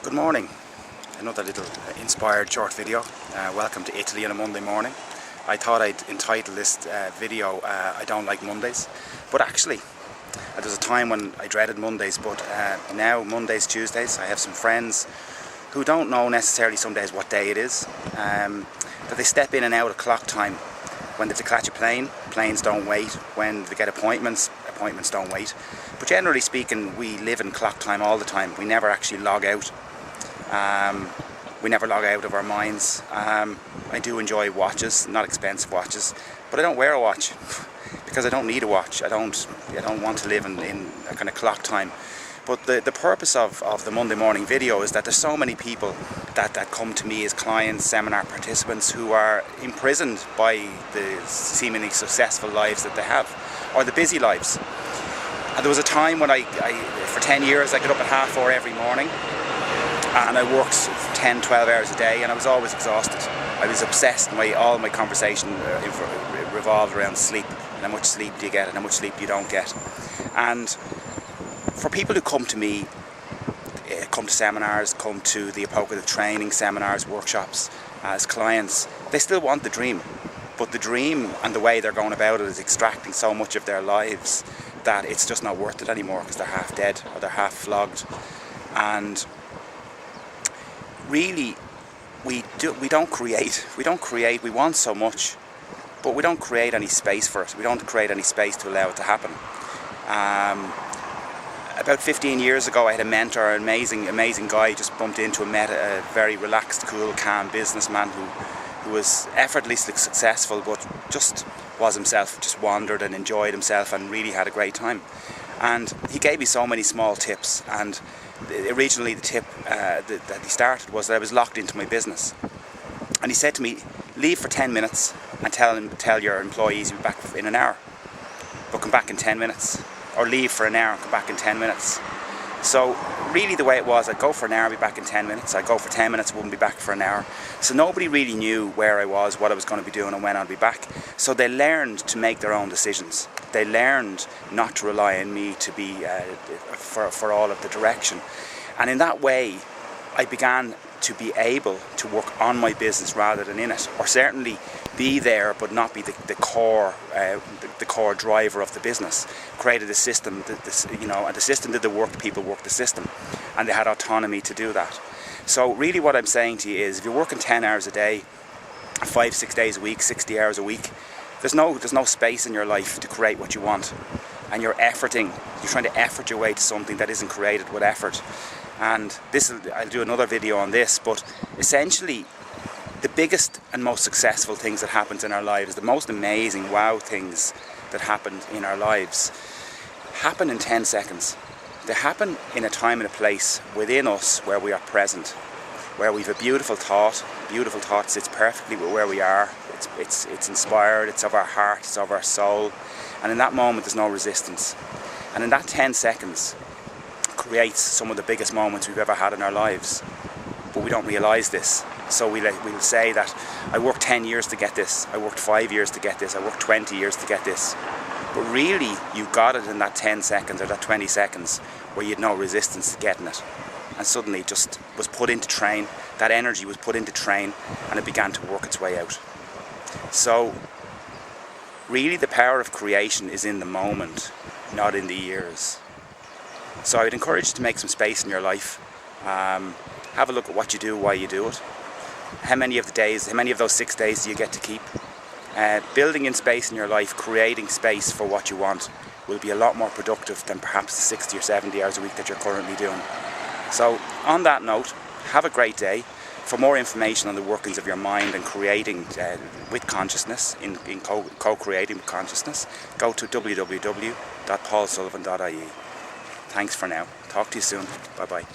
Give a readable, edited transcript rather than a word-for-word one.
Good morning. Another little inspired short video. Welcome to Italy on a Monday morning. I thought I'd entitle this video I don't like Mondays, but actually there was a time when I dreaded Mondays, but now Mondays, Tuesdays, I have some friends who don't know necessarily some days what day it is, that they step in and out of clock time. When they have to catch a plane, planes don't wait. When they get appointments, appointments don't wait. But generally speaking, we live in clock time all the time. We never actually log out. We never log out of our minds. I do enjoy watches, not expensive watches, but I don't wear a watch because I don't need a watch. I don't want to live in a kind of clock time. But the purpose of the Monday morning video is that there's so many people that come to me as clients, seminar participants, who are imprisoned by the seemingly successful lives that they have, or the busy lives. And there was a time when for 10 years, I got up at 4:30 every morning, and I worked 10, 12 hours a day, and I was always exhausted. I was obsessed. All my conversation revolved around sleep, and how much sleep do you get and how much sleep you don't get. And for people who come to me, come to seminars, come to the Apoca, the training seminars, workshops, as clients, they still want the dream. But the dream and the way they're going about it is extracting so much of their lives that it's just not worth it anymore, because they're half dead or they're half flogged. And really, we don't create. We want so much, but we don't create any space for it. We don't create any space to allow it to happen. About 15 years ago, I had a mentor, an amazing guy. Just bumped into him, met a very relaxed, cool, calm businessman who was effortlessly successful, but just was himself, just wandered and enjoyed himself and really had a great time. And he gave me so many small tips, and originally the tip that he started was that I was locked into my business. And he said to me, leave for 10 minutes and tell your employees you'll be back in an hour, but come back in 10 minutes. Or leave for an hour and come back in 10 minutes. So really the way it was, I'd go for an hour, be back in 10 minutes. I'd go for 10 minutes, wouldn't be back for an hour. So nobody really knew where I was, what I was going to be doing and when I'd be back. So they learned to make their own decisions. They learned not to rely on me to be for all of the direction. And in that way, I began to be able to work on my business rather than in it, or certainly be there but not be the core driver of the business. Created a system and the system did the work, the people worked the system, and they had autonomy to do that. So really what I'm saying to you is, if you're working 10 hours a day, 5-6 days a week, 60 hours a week, there's no space in your life to create what you want, and you're trying to effort your way to something that isn't created with effort. And I'll do another video on this, but essentially the biggest and most successful things that happens in our lives, the most amazing wow things that happen in our lives, happen in 10 seconds. They happen in a time and a place within us where we are present, where we've a beautiful thought sits perfectly with where we are. It's inspired, it's of our heart, it's of our soul, and in that moment there's no resistance. And in that 10 seconds creates some of the biggest moments we've ever had in our lives, but we don't realise this. So we'll say that I worked 10 years to get this, I worked 5 years to get this, I worked 20 years to get this. But really, you got it in that 10 seconds or that 20 seconds where you had no resistance to getting it. And suddenly it just was put into train, that energy was put into train, and it began to work its way out. So really the power of creation is in the moment, not in the years. So I would encourage you to make some space in your life. Have a look at what you do, why you do it. How many of those 6 days do you get to keep? Building in space in your life, creating space for what you want, will be a lot more productive than perhaps the 60 or 70 hours a week that you're currently doing. So on that note, have a great day. For more information on the workings of your mind and creating with consciousness, in co-creating with consciousness, go to www.paulsullivan.ie. Thanks for now. Talk to you soon. Bye-bye.